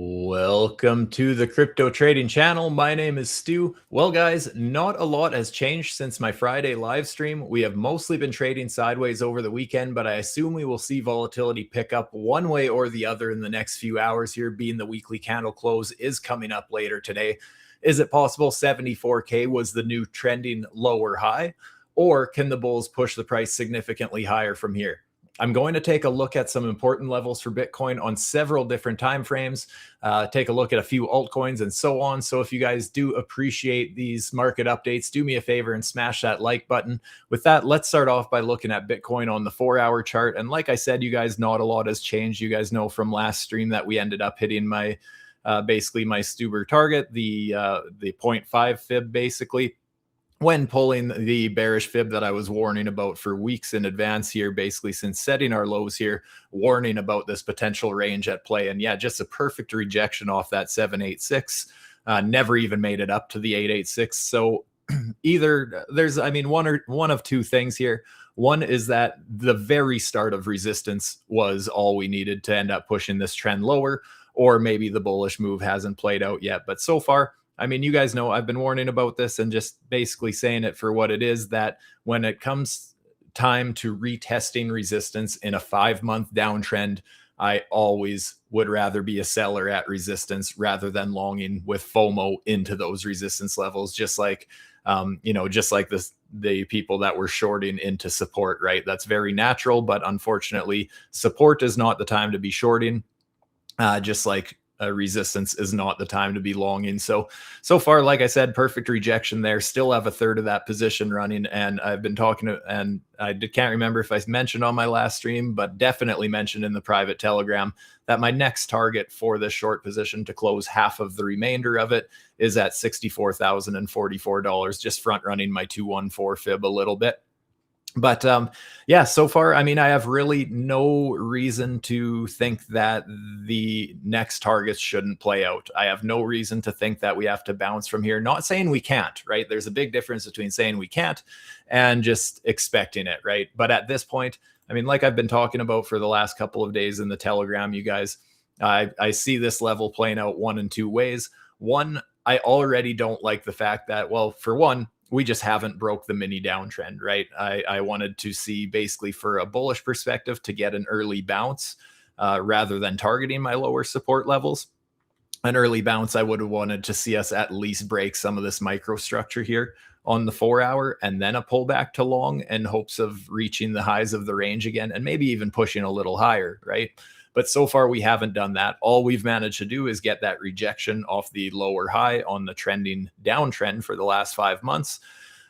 Welcome to the crypto trading channel. My name is Stu. Well, guys, not a lot has changed since my Friday live stream. We have mostly been trading sideways over the weekend, but I assume we will see volatility pick up one way or the other in the next few hours here, being the weekly candle close is coming up later today. Is it possible 74K was the new trending lower high, or can the bulls push the price significantly higher from here? I'm going to take a look at some important levels for Bitcoin on several different time frames, take a look at a few altcoins and so on. So if you guys do appreciate these market updates, do me a favor and smash that like button. With that, let's start off by looking at Bitcoin on the 4-hour chart. And like I said, you guys, not a lot has changed. You guys know from last stream that we ended up hitting my basically my STUBER target, the 0.5 fib basically, when pulling the bearish fib that I was warning about for weeks in advance here, basically since setting our lows here, warning about this potential range at play. And yeah, just a perfect rejection off that 786. Never even made it up to the 886. So either there's, one of two things here. One is that the very start of resistance was all we needed to end up pushing this trend lower, or maybe the bullish move hasn't played out yet. But so far, you guys know I've been warning about this and just basically saying it for what it is, that when it comes time to retesting resistance in a 5-month downtrend, I always would rather be a seller at resistance rather than longing with FOMO into those resistance levels, just like, just like the people that were shorting into support, right? That's very natural, but unfortunately, support is not the time to be shorting, just like resistance is not the time to be longing. So far, like I said, perfect rejection there. Still have a third of that position running. And I've been talking to, and I can't remember if I mentioned on my last stream, but definitely mentioned in the private Telegram that my next target for this short position to close half of the remainder of it is at $64,044, just front running my 214 fib a little bit. But yeah, so far, I have really no reason to think that the next targets shouldn't play out. I have no reason to think that we have to bounce from here. Not saying we can't, right? There's a big difference between saying we can't and just expecting it, right? But at this point, like I've been talking about for the last couple of days in the Telegram, you guys, I see this level playing out one in two ways. One, I already don't like the fact that, well, for one, we just haven't broke the mini downtrend, right? I wanted to see, basically for a bullish perspective, to get an early bounce rather than targeting my lower support levels. An early bounce, I would have wanted to see us at least break some of this microstructure here on the 4-hour, and then a pullback to long in hopes of reaching the highs of the range again, and maybe even pushing a little higher, right? But so far, we haven't done that. All we've managed to do is get that rejection off the lower high on the trending downtrend for the last 5 months.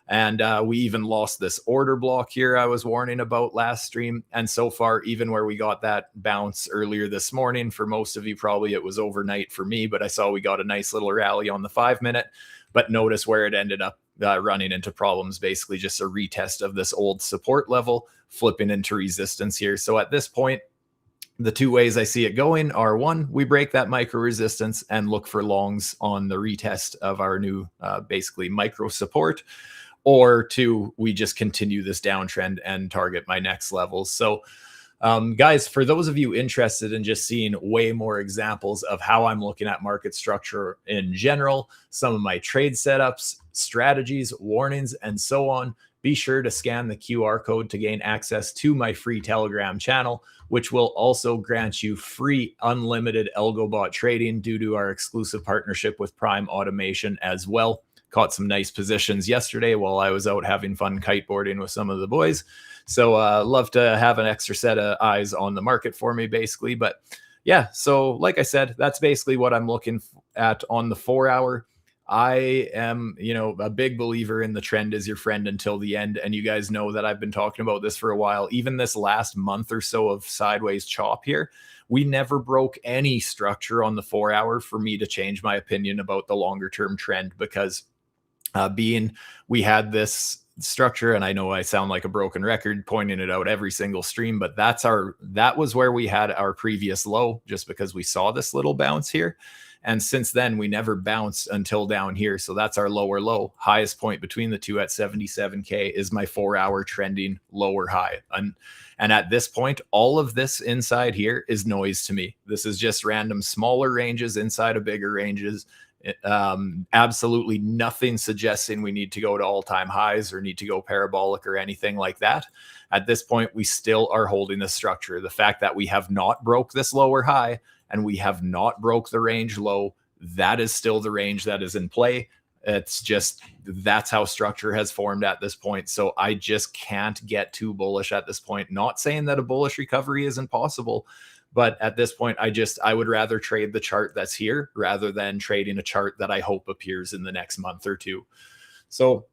And we even lost this order block here I was warning about last stream. And so far, even where we got that bounce earlier this morning, for most of you, probably it was overnight for me, but I saw we got a nice little rally on the 5-minute. But notice where it ended up running into problems, basically just a retest of this old support level, flipping into resistance here. So at this point, the two ways I see it going are, one, we break that micro resistance and look for longs on the retest of our new basically micro support, or two, we just continue this downtrend and target my next levels. So guys, for those of you interested in just seeing way more examples of how I'm looking at market structure in general, some of my trade setups, strategies, warnings, and so on, be sure to scan the QR code to gain access to my free Telegram channel, which will also grant you free unlimited algo bot trading due to our exclusive partnership with Prime Automation as well. Caught some nice positions yesterday while I was out having fun kiteboarding with some of the boys. So love to have an extra set of eyes on the market for me, basically. But yeah, so like I said, that's basically what I'm looking at on the 4-hour. I am, a big believer in the trend is your friend until the end. And you guys know that I've been talking about this for a while. Even this last month or so of sideways chop here, we never broke any structure on the 4-hour for me to change my opinion about the longer term trend, because being we had this structure, and I know I sound like a broken record pointing it out every single stream, but that was where we had our previous low, just because we saw this little bounce here. And since then, we never bounced until down here. So that's our lower low. Highest point between the two at 77K is my 4-hour trending lower high. And at this point, all of this inside here is noise to me. This is just random smaller ranges inside of bigger ranges. Absolutely nothing suggesting we need to go to all-time highs or need to go parabolic or anything like that. At this point, we still are holding the structure. The fact that we have not broke this lower high and we have not broke the range low, that is still the range that is in play. It's just, that's how structure has formed at this point. So I just can't get too bullish at this point. Not saying that a bullish recovery isn't possible, but at this point, I would rather trade the chart that's here rather than trading a chart that I hope appears in the next month or two. So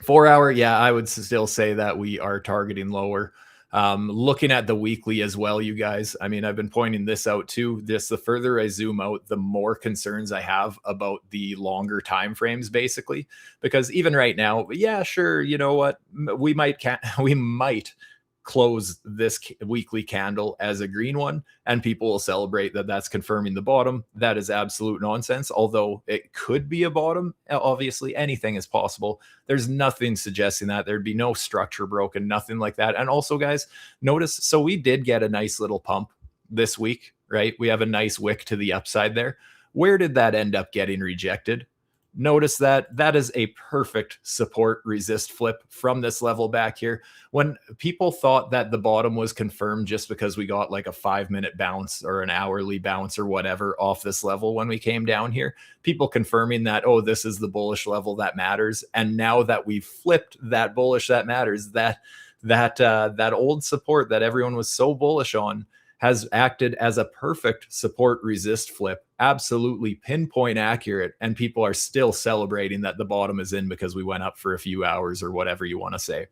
4-hour, yeah, I would still say that we are targeting lower. Looking at the weekly as well, you guys, I mean, I've been pointing this out too. The further I zoom out, the more concerns I have about the longer time frames, basically, because even right now, yeah, sure, you know what, we might close this weekly candle as a green one and people will celebrate that that's confirming the bottom. That is absolute nonsense. Although it could be a bottom, obviously anything is possible. There's nothing suggesting that there'd be no structure broken, nothing like that. And also, guys, notice, so we did get a nice little pump this week, right? We have a nice wick to the upside there. Where did that end up getting rejected? Notice that that is a perfect support resist flip from this level back here. When people thought that the bottom was confirmed just because we got like a 5-minute bounce or an hourly bounce or whatever off this level when we came down here, people confirming that, oh, this is the bullish level that matters. And now that we've flipped that bullish that matters, that old support that everyone was so bullish on has acted as a perfect support resist flip, absolutely pinpoint accurate. And people are still celebrating that the bottom is in because we went up for a few hours or whatever you want to say.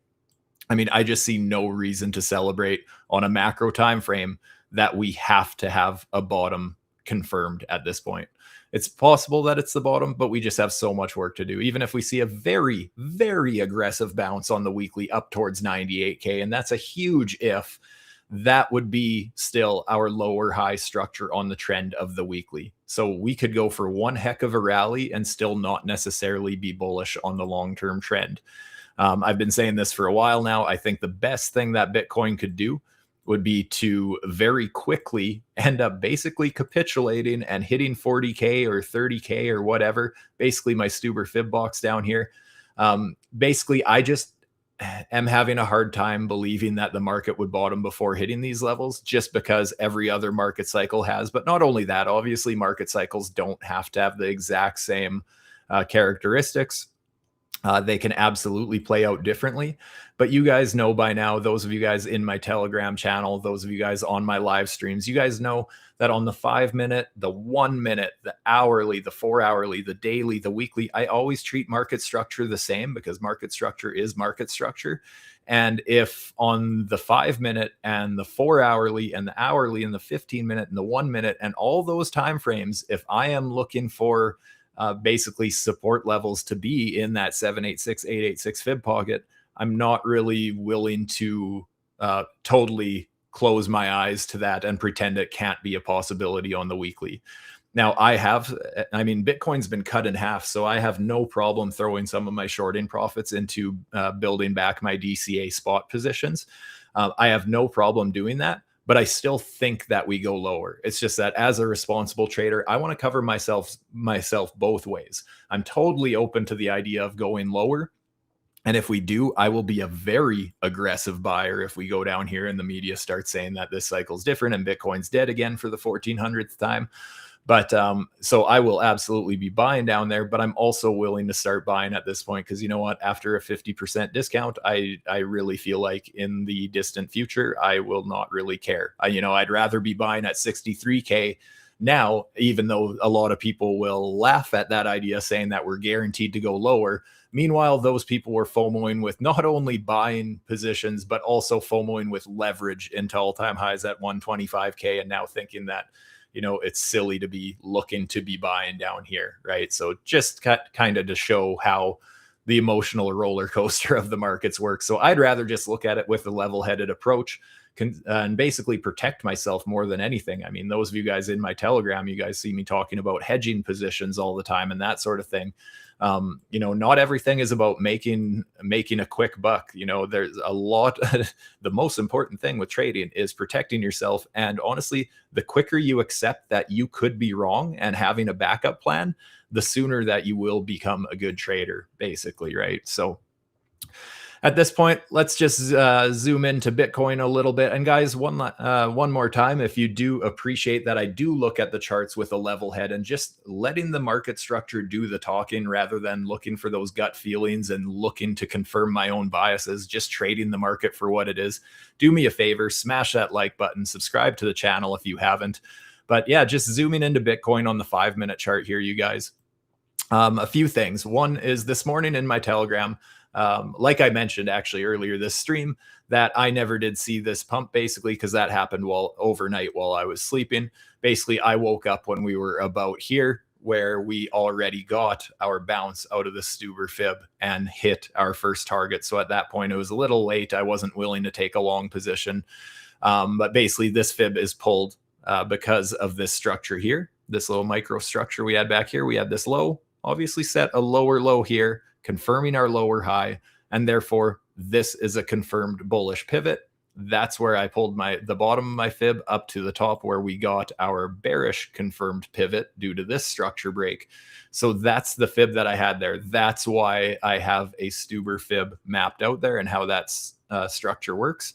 I mean, I just see no reason to celebrate on a macro time frame that we have to have a bottom confirmed at this point. It's possible that it's the bottom, but we just have so much work to do. Even if we see a very, very aggressive bounce on the weekly up towards 98K, and that's a huge if, that would be still our lower high structure on the trend of the weekly. So we could go for one heck of a rally and still not necessarily be bullish on the long-term trend. I've been saying this for a while now. I think the best thing that Bitcoin could do would be to very quickly end up basically capitulating and hitting 40K or 30K or whatever. Basically my STUBER fib box down here. Basically, I just am having a hard time believing that the market would bottom before hitting these levels, just because every other market cycle has. But not only that, obviously market cycles don't have to have the exact same characteristics. They can absolutely play out differently. But you guys know by now, those of you guys in my Telegram channel, those of you guys on my live streams, you guys know that on the 5-minute, the 1-minute, the hourly, the 4-hourly, the daily, the weekly, I always treat market structure the same because market structure is market structure. And if on the 5-minute and the 4-hourly and the hourly and the 15-minute and the 1-minute and all those time frames, if I am looking for basically support levels to be in that 786, 886 fib pocket, I'm not really willing to totally close my eyes to that and pretend it can't be a possibility on the weekly. Now I mean, Bitcoin's been cut in half, so I have no problem throwing some of my shorting profits into building back my DCA spot positions. I have no problem doing that. But I still think that we go lower. It's just that as a responsible trader, I want to cover myself both ways. I'm totally open to the idea of going lower. And if we do, I will be a very aggressive buyer if we go down here and the media starts saying that this cycle's different and Bitcoin's dead again for the 1400th time. But so I will absolutely be buying down there, but I'm also willing to start buying at this point because you know what? After a 50% discount, I really feel like in the distant future, I will not really care. I'd rather be buying at 63K now, even though a lot of people will laugh at that idea saying that we're guaranteed to go lower. Meanwhile, those people were FOMOing with not only buying positions, but also FOMOing with leverage into all-time highs at 125K and now thinking that it's silly to be looking to be buying down here, right? So just kind of to show how the emotional roller coaster of the markets work. So I'd rather just look at it with a level-headed approach. and basically protect myself more than anything. I mean, those of you guys in my Telegram, you guys see me talking about hedging positions all the time and that sort of thing. Not everything is about making a quick buck. There's a lot. The most important thing with trading is protecting yourself. And honestly, the quicker you accept that you could be wrong and having a backup plan, the sooner that you will become a good trader, basically, right? So at this point, let's just zoom into Bitcoin a little bit. And guys, one more time, if you do appreciate that I do look at the charts with a level head and just letting the market structure do the talking rather than looking for those gut feelings and looking to confirm my own biases, just trading the market for what it is, do me a favor, smash that like button, subscribe to the channel if you haven't. But yeah, just zooming into Bitcoin on the 5-minute chart here, you guys. A few things. One is this morning in my Telegram, like I mentioned actually earlier this stream, that I never did see this pump basically because that happened overnight while I was sleeping. Basically, I woke up when we were about here where we already got our bounce out of the STUBER fib and hit our first target. So at that point, it was a little late. I wasn't willing to take a long position. But basically, this fib is pulled because of this structure here, this little micro structure we had back here. We had this low, obviously set a lower low here, confirming our lower high, and therefore this is a confirmed bullish pivot. That's where I pulled the bottom of my fib up to the top where we got our bearish confirmed pivot due to this structure break. So that's the fib that I had there. That's why I have a STUBER fib mapped out there and how that structure works.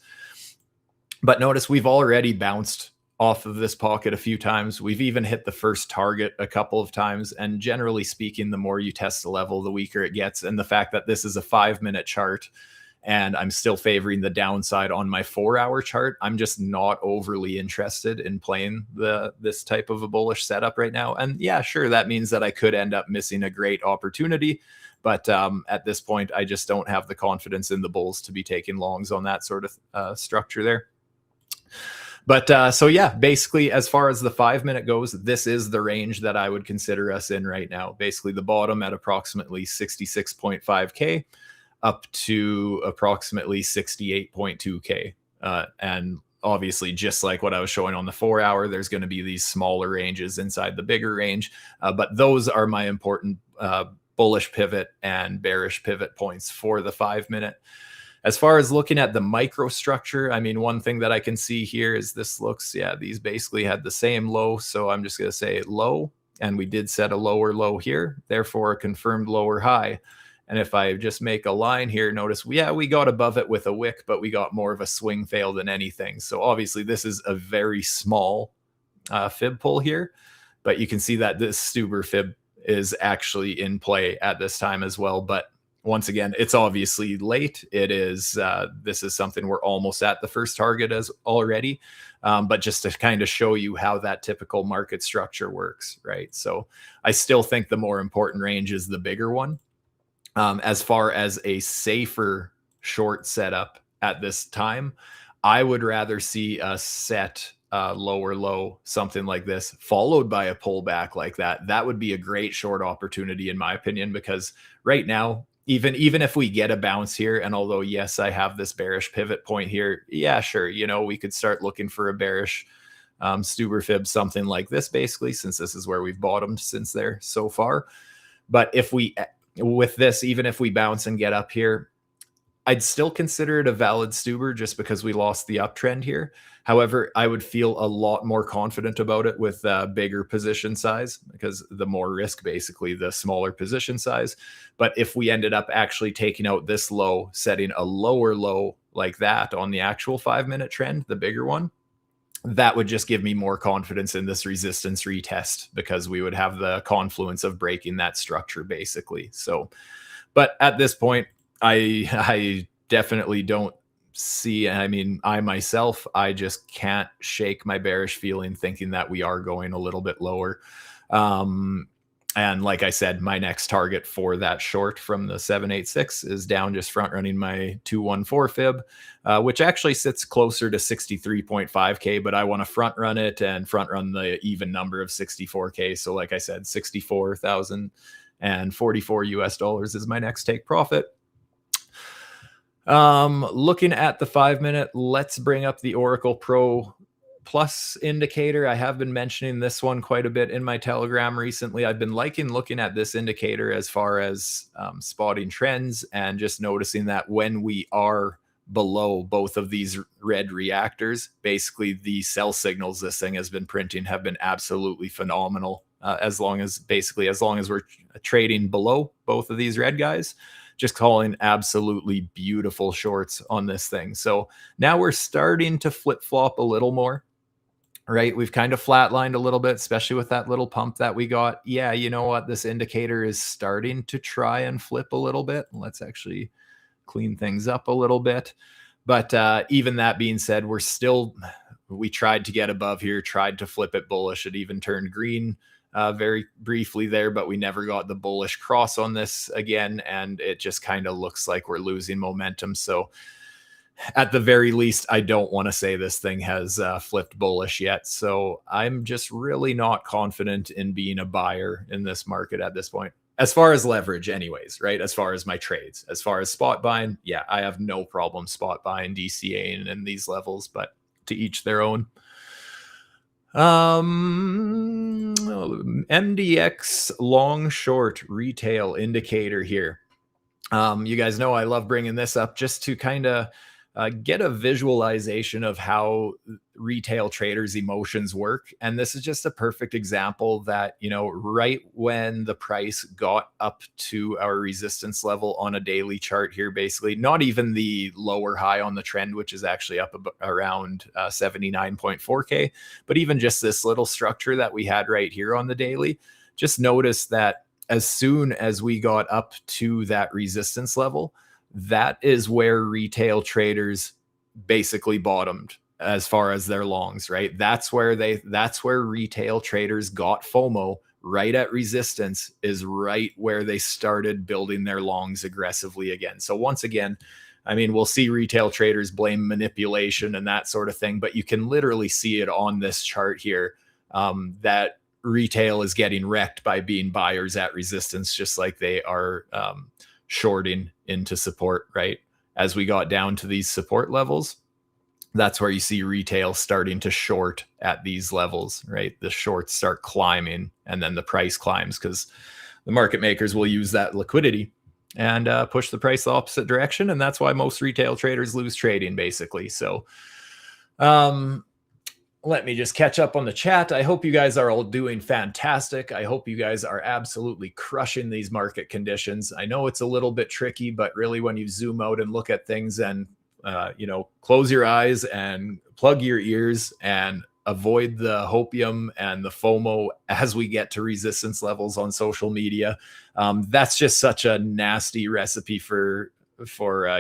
But notice we've already bounced off of this pocket a few times. We've even hit the first target a couple of times. And generally speaking, the more you test the level, the weaker it gets. And the fact that this is a 5-minute chart and I'm still favoring the downside on my 4-hour chart, I'm just not overly interested in playing this type of a bullish setup right now. And yeah, sure, that means that I could end up missing a great opportunity. But at this point, I just don't have the confidence in the bulls to be taking longs on that sort of structure there. But so yeah, basically, as far as the 5-minute goes, this is the range that I would consider us in right now. Basically, the bottom at approximately 66.5K up to approximately 68.2K. And obviously, just like what I was showing on the 4-hour, there's going to be these smaller ranges inside the bigger range. But those are my important bullish pivot and bearish pivot points for the 5-minute. As far as looking at the microstructure, I mean, one thing that I can see here is this looks, yeah, these basically had the same low. So I'm just going to say low, and we did set a lower low here, therefore a confirmed lower high. And if I just make a line here, notice, yeah, we got above it with a wick, but we got more of a swing fail than anything. So obviously this is a very small fib pull here, but you can see that this STUBER fib is actually in play at this time as well. But once again, it's obviously late. It is, this is something we're almost at the first target as already, but just to kind of show you how that typical market structure works, right? So I still think the more important range is the bigger one. As far as a safer short setup at this time, I would rather see us set lower low, something like this, followed by a pullback like that. That would be a great short opportunity, in my opinion, because right now, even if we get a bounce here, and although, yes, I have this bearish pivot point here, yeah, sure, we could start looking for a bearish STUBER fib, something like this, basically, since this is where we've bottomed since there so far. But if with this, even if we bounce and get up here, I'd still consider it a valid STUBER just because we lost the uptrend here. However, I would feel a lot more confident about it with bigger position size, because the more risk, basically, the smaller position size. But if we ended up actually taking out this low, setting a lower low like that on the actual 5-minute trend, the bigger one, that would just give me more confidence in this resistance retest, because we would have the confluence of breaking that structure, basically. So, but at this point, I definitely don't see, I mean, I myself, I just can't shake my bearish feeling thinking that we are going a little bit lower. And like I said, my next target for that short from the 786 is down, just front running my 214 fib, which actually sits closer to 63.5K, but I want to front run it and front run the even number of 64K. So like I said, 64,044 US dollars is my next take profit. Looking at the 5-minute, let's bring up the Oracle Pro Plus indicator. I have been mentioning this one quite a bit in my Telegram recently. I've been liking looking at this indicator as far as spotting trends and just noticing that when we are below both of these red reactors, basically the sell signals this thing has been printing have been absolutely phenomenal. As long as we're trading below both of these red guys, just calling absolutely beautiful shorts on this thing. So now we're starting to flip flop a little more, right? We've kind of flatlined a little bit, especially with that little pump that we got. Yeah, you know what? This indicator is starting to try and flip a little bit. Let's actually clean things up a little bit. But even that being said, we tried to get above here, tried to flip it bullish. It even turned green very briefly there, but we never got the bullish cross on this again. And it just kind of looks like we're losing momentum. So at the very least, I don't want to say this thing has flipped bullish yet. So I'm just really not confident in being a buyer in this market at this point. As far as leverage anyways, right? As far as my trades, as far as spot buying, yeah, I have no problem spot buying DCA in these levels, but to each their own. MDX long short retail indicator here. You guys know I love bringing this up just to kind of get a visualization of how retail traders' emotions work. And this is just a perfect example that, you know, right when the price got up to our resistance level on a daily chart here, basically, not even the lower high on the trend, which is actually up around 79.4K, but even just this little structure that we had right here on the daily, just notice that as soon as we got up to that resistance level, that is where retail traders basically bottomed as far as their longs, right? That's where retail traders got FOMO. Right at resistance is right where they started building their longs aggressively again. So once again, I mean, we'll see retail traders blame manipulation and that sort of thing, but you can literally see it on this chart here, that retail is getting wrecked by being buyers at resistance, just like they are shorting into support, right? As we got down to these support levels, that's where you see retail starting to short at these levels, right? The shorts start climbing and then the price climbs because the market makers will use that liquidity and push the price the opposite direction. And that's why most retail traders lose trading, basically. So let me just catch up on the chat. I hope you guys are all doing fantastic. I hope you guys are absolutely crushing these market conditions. I know it's a little bit tricky, but really when you zoom out and look at things and, you know, close your eyes and plug your ears and avoid the hopium and the FOMO as we get to resistance levels on social media. That's just such a nasty recipe for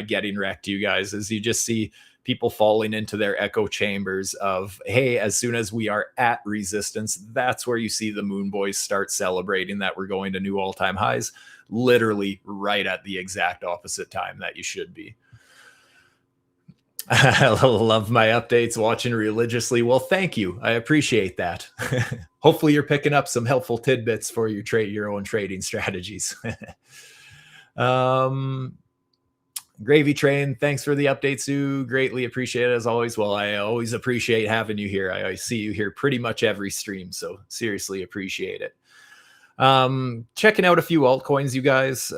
getting wrecked, you guys, as you just see people falling into their echo chambers of, hey, as soon as we are at resistance, that's where you see the moon boys start celebrating that we're going to new all-time highs, literally right at the exact opposite time that you should be. I love my updates, watching religiously. Well, thank you. I appreciate that. Hopefully you're picking up some helpful tidbits for your own trading strategies. Gravy Train, thanks for the update, Sue. Greatly appreciate it as always. Well, I always appreciate having you here. I see you here pretty much every stream, so seriously appreciate it. Checking out a few altcoins, you guys.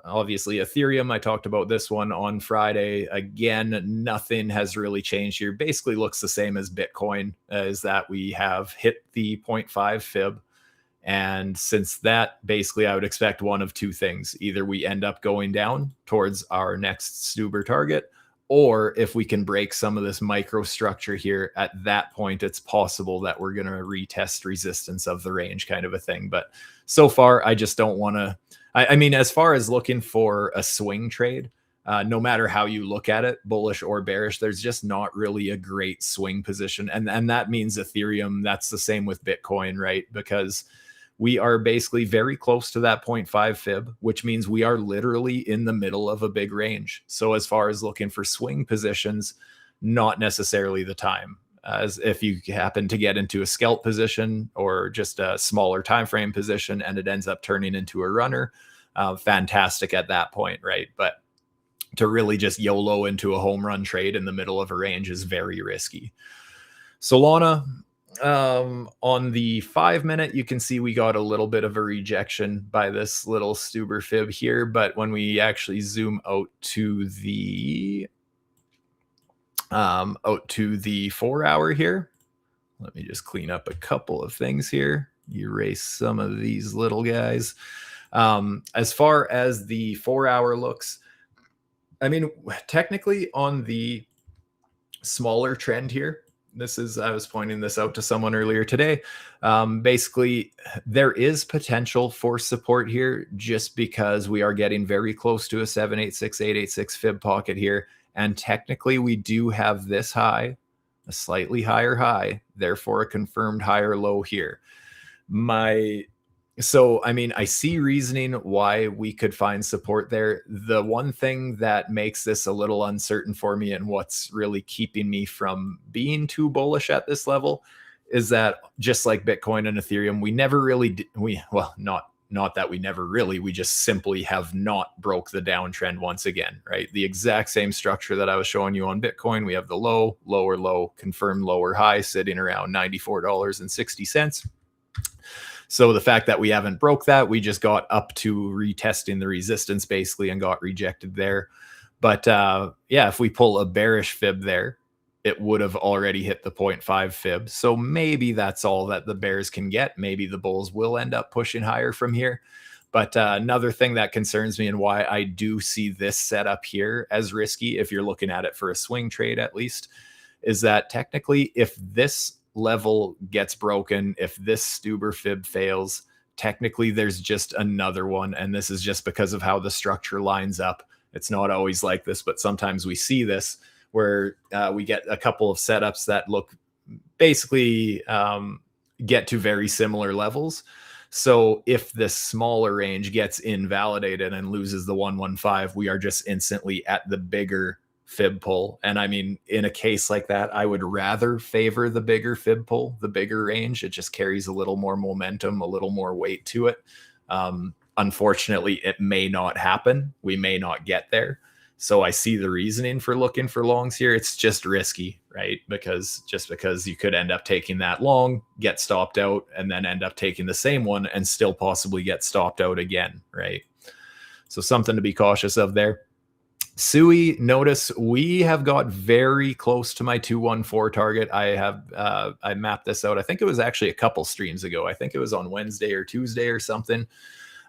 Obviously, Ethereum, I talked about this one on Friday. Again, nothing has really changed here. Basically looks the same as Bitcoin, is that we have hit the 0.5 fib. And since that, basically, I would expect one of two things. Either we end up going down towards our next STUBER target, or if we can break some of this microstructure here, at that point, it's possible that we're going to retest resistance of the range kind of a thing. But so far, I just don't want to. I mean, as far as looking for a swing trade, no matter how you look at it, bullish or bearish, there's just not really a great swing position. And that means Ethereum, that's the same with Bitcoin, right? Because we are basically very close to that 0.5 fib, which means we are literally in the middle of a big range. So as far as looking for swing positions, not necessarily the time. As if you happen to get into a scalp position or just a smaller time frame position and it ends up turning into a runner, fantastic at that point, right? But to really just YOLO into a home run trade in the middle of a range is very risky. Solana, on the 5-minute, you can see we got a little bit of a rejection by this little STUBER fib here, but when we actually zoom out to the 4-hour here, let me just clean up a couple of things here, erase some of these little guys. As far as the 4-hour looks, I mean, technically on the smaller trend here, I was pointing this out to someone earlier today. Basically, there is potential for support here just because we are getting very close to a 786, 886 fib pocket here. And technically, we do have this high, a slightly higher high, therefore a confirmed higher low here. So, I mean, I see reasoning why we could find support there. The one thing that makes this a little uncertain for me and what's really keeping me from being too bullish at this level is that just like Bitcoin and Ethereum, we never really, not that we never really, we just simply have not broke the downtrend once again, right? The exact same structure that I was showing you on Bitcoin. We have the low, lower low, confirmed lower high sitting around $94.60. So the fact that we haven't broke that, we just got up to retesting the resistance basically and got rejected there. But yeah, if we pull a bearish fib there, it would have already hit the 0.5 fib. So maybe that's all that the bears can get. Maybe the bulls will end up pushing higher from here. But another thing that concerns me and why I do see this setup here as risky, if you're looking at it for a swing trade at least, is that technically if this level gets broken, if this STUBER fib fails, technically there's just another one, and this is just because of how the structure lines up. It's not always like this, but sometimes we see this where we get a couple of setups that look basically get to very similar levels. So if this smaller range gets invalidated and loses the 115, we are just instantly at the bigger fib pull. And I mean, in a case like that, I would rather favor the bigger fib pull, the bigger range. It just carries a little more momentum, a little more weight to it. Unfortunately, it may not happen. We may not get there. So I see the reasoning for looking for longs here. It's just risky, right? Because you could end up taking that long, get stopped out, and then end up taking the same one and still possibly get stopped out again, right? So something to be cautious of there. SUI, notice we have got very close to my 214 target. I mapped this out. I think it was actually a couple streams ago. I think it was on Wednesday or Tuesday or something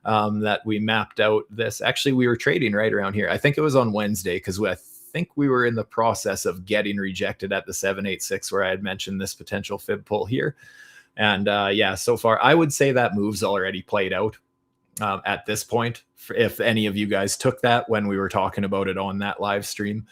that we mapped out this. Actually, we were trading right around here. I think it was on Wednesday because I think we were in the process of getting rejected at the 786 where I had mentioned this potential fib pull here. And yeah, so far, I would say that move's already played out. At this point, if any of you guys took that when we were talking about it on that live stream,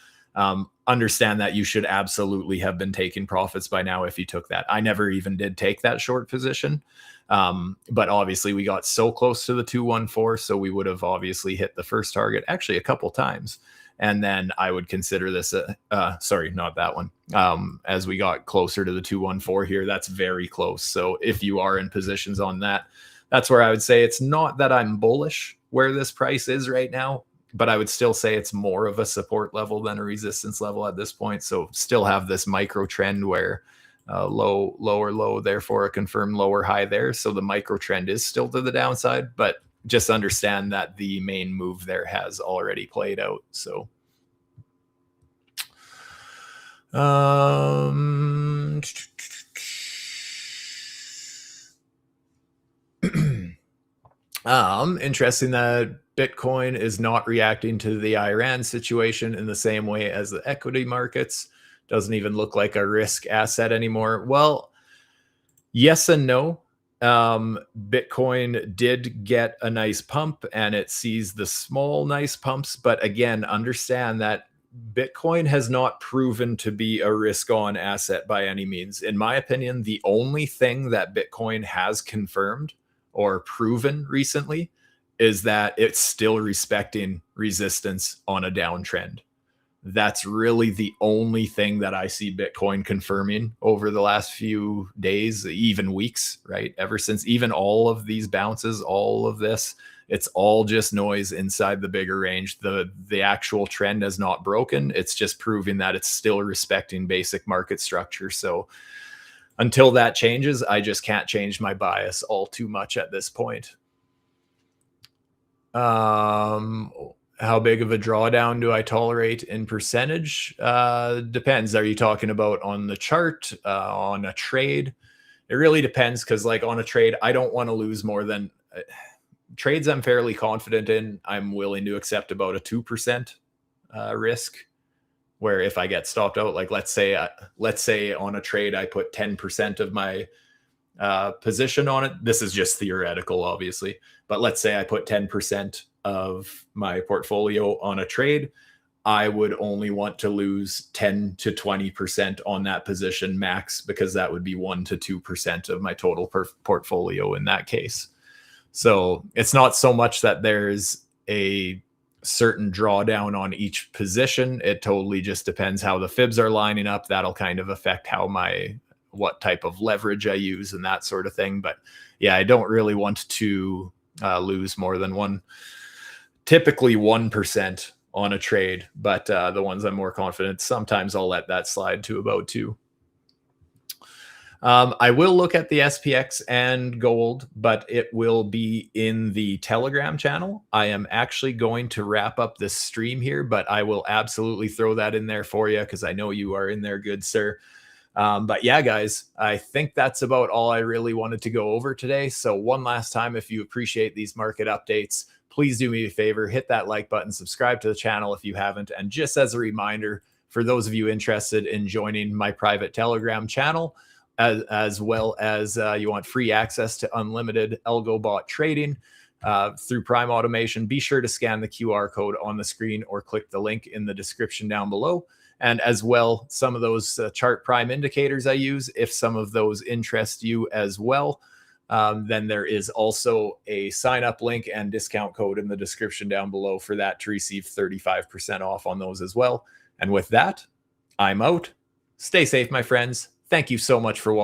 understand that you should absolutely have been taking profits by now if you took that. I never even did take that short position. But obviously we got so close to the 214, so we would have obviously hit the first target actually a couple times. And then I would consider this, sorry, not that one. As we got closer to the 214 here, that's very close. So if you are in positions on that, that's where I would say it's not that I'm bullish where this price is right now, but I would still say it's more of a support level than a resistance level at this point. So still have this micro trend where low, lower, low, therefore a confirmed lower high there. So the micro trend is still to the downside, but just understand that the main move there has already played out. So interesting that Bitcoin is not reacting to the Iran situation in the same way as the equity markets. Doesn't even look like a risk asset anymore. Well, yes and no. Bitcoin did get a nice pump and it sees the small nice pumps. But again, understand that Bitcoin has not proven to be a risk-on asset by any means. In my opinion, the only thing that Bitcoin has confirmed or proven recently is that it's still respecting resistance on a downtrend. that's really the only thing that I see Bitcoin confirming over the last few days, even weeks, right? Ever since even all of these bounces, all of this, it's all just noise inside the bigger range. The actual trend has not broken. It's just proving that it's still respecting basic market structure. So until that changes, I just can't change my bias all too much at this point. How big of a drawdown do I tolerate in percentage? Depends. Are you talking about on the chart, on a trade? It really depends, because like on a trade, I don't want to lose more than trades I'm fairly confident in. I'm willing to accept about a 2% risk, where if I get stopped out, like let's say on a trade I put 10% of my position on it. This is just theoretical, obviously, but let's say I put 10% of my portfolio on a trade. I would only want to lose 10 to 20% on that position max, because that would be 1 to 2% of my total portfolio in that case. So it's not so much that there's a certain drawdown on each position. It totally just depends how the fibs are lining up. That'll kind of affect what type of leverage I use and that sort of thing. But yeah, I don't really want to lose more than typically 1% on a trade. But the ones I'm more confident, sometimes I'll let that slide to about 2. I will look at the SPX and gold, but it will be in the Telegram channel. I am actually going to wrap up this stream here, but I will absolutely throw that in there for you, because I know you are in there, good sir. But yeah, guys, I think that's about all I really wanted to go over today. So one last time, if you appreciate these market updates, please do me a favor, hit that like button, subscribe to the channel if you haven't. And just as a reminder, for those of you interested in joining my private Telegram channel, as well as you want free access to unlimited algo bot trading through Prime Automation, be sure to scan the QR code on the screen or click the link in the description down below. And as well, some of those chart prime indicators I use, if some of those interest you as well, then there is also a sign up link and discount code in the description down below for that, to receive 35% off on those as well. And with that, I'm out. Stay safe, my friends. Thank you so much for watching.